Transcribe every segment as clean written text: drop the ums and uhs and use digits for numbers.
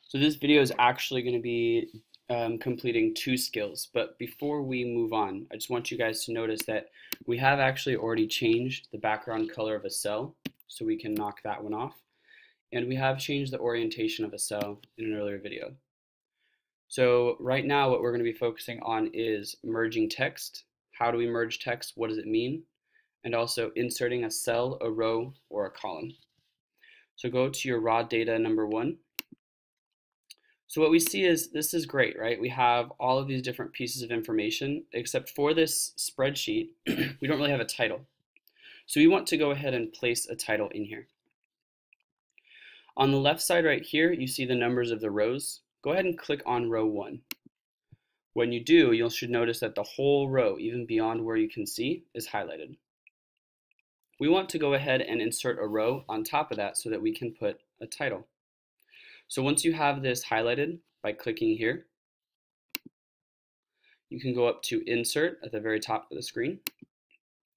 So this video is actually going to be completing two skills, but before we move on, I just want you guys to notice that we have actually already changed the background color of a cell, so we can knock that one off, and we have changed the orientation of a cell in an earlier video. So right now what we're going to be focusing on is merging text. How do we merge text? What does it mean? And also inserting a cell, a row, or a column. So go to your raw data number 1. So what we see is this is great, right? We have all of these different pieces of information, except for this spreadsheet, we don't really have a title. So we want to go ahead and place a title in here. On the left side right here, you see the numbers of the rows. Go ahead and click on row 1. When you do, you should notice that the whole row, even beyond where you can see, is highlighted. We want to go ahead and insert a row on top of that so that we can put a title. So once you have this highlighted by clicking here, you can go up to Insert at the very top of the screen,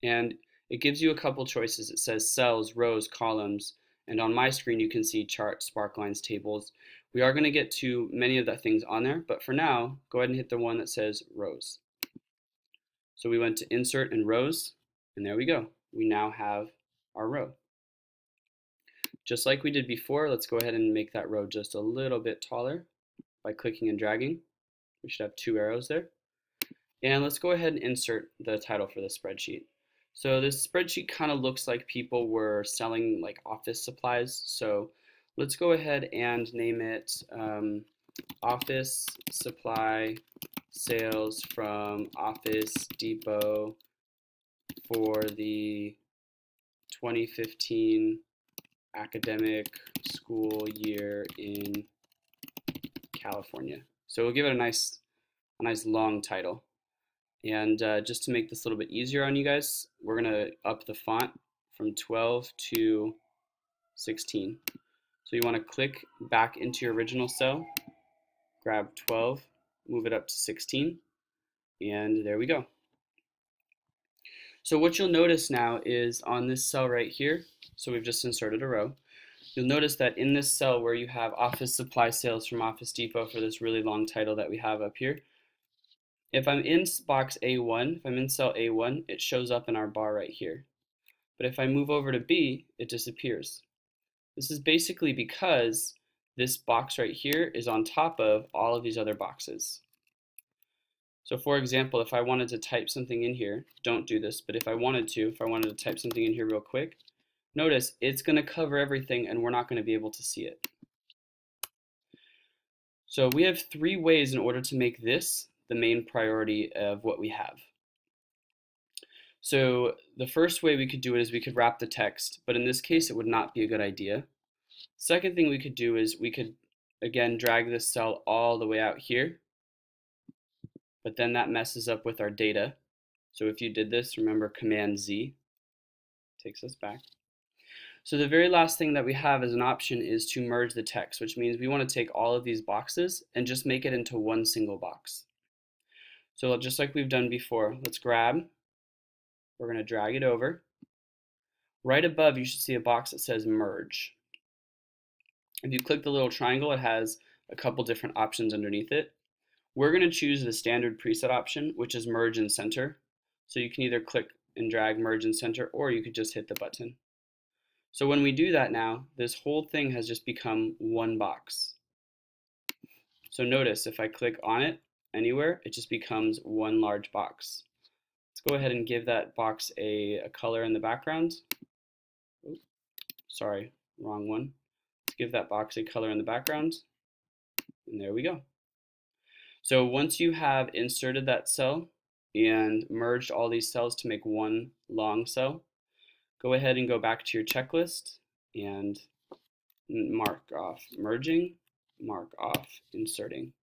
and it gives you a couple choices. It says cells, rows, columns, and on my screen you can see charts, sparklines, tables. We are going to get to many of the things on there, but for now, go ahead and hit the one that says rows. So we went to Insert and Rows, and there we go. We now have our row. Just like we did before, let's go ahead and make that row just a little bit taller by clicking and dragging. We should have 2 arrows there. And let's go ahead and insert the title for the spreadsheet. So this spreadsheet kind of looks like people were selling like office supplies. So let's go ahead and name it Office Supply Sales from Office Depot for the 2015 academic school year in California. So we'll give it a nice long title. And just to make this a little bit easier on you guys, we're going to up the font from 12 to 16. So you want to click back into your original cell, grab 12, move it up to 16, and there we go. So what you'll notice now is on this cell right here, so we've just inserted a row, you'll notice that in this cell where you have Office Supply Sales from Office Depot for this really long title that we have up here, if I'm in box A1, if I'm in cell A1, it shows up in our bar right here. But if I move over to B, it disappears. This is basically because this box right here is on top of all of these other boxes. So for example, if I wanted to type something in here, don't do this, but if I wanted to type something in here real quick, notice it's going to cover everything and we're not going to be able to see it. So we have 3 ways in order to make this the main priority of what we have. So the first way we could do it is we could wrap the text, but in this case it would not be a good idea. Second thing we could do is we could again drag this cell all the way out here, but then that messes up with our data. So if you did this, remember Command Z takes us back. So the very last thing that we have as an option is to merge the text, which means we want to take all of these boxes and just make it into one single box. So just like we've done before, let's grab, we're going to drag it over. Right above you should see a box that says merge. If you click the little triangle, it has a couple different options underneath it. We're going to choose the standard preset option, which is merge and center. So you can either click and drag merge and center, or you could just hit the button. So when we do that now, this whole thing has just become one box. So notice if I click on it anywhere, it just becomes one large box. Let's go ahead and give that box a color in the background. Oops, sorry, wrong one. Let's give that box a color in the background, and there we go. So once you have inserted that cell and merged all these cells to make one long cell, go ahead and go back to your checklist and mark off merging, mark off inserting.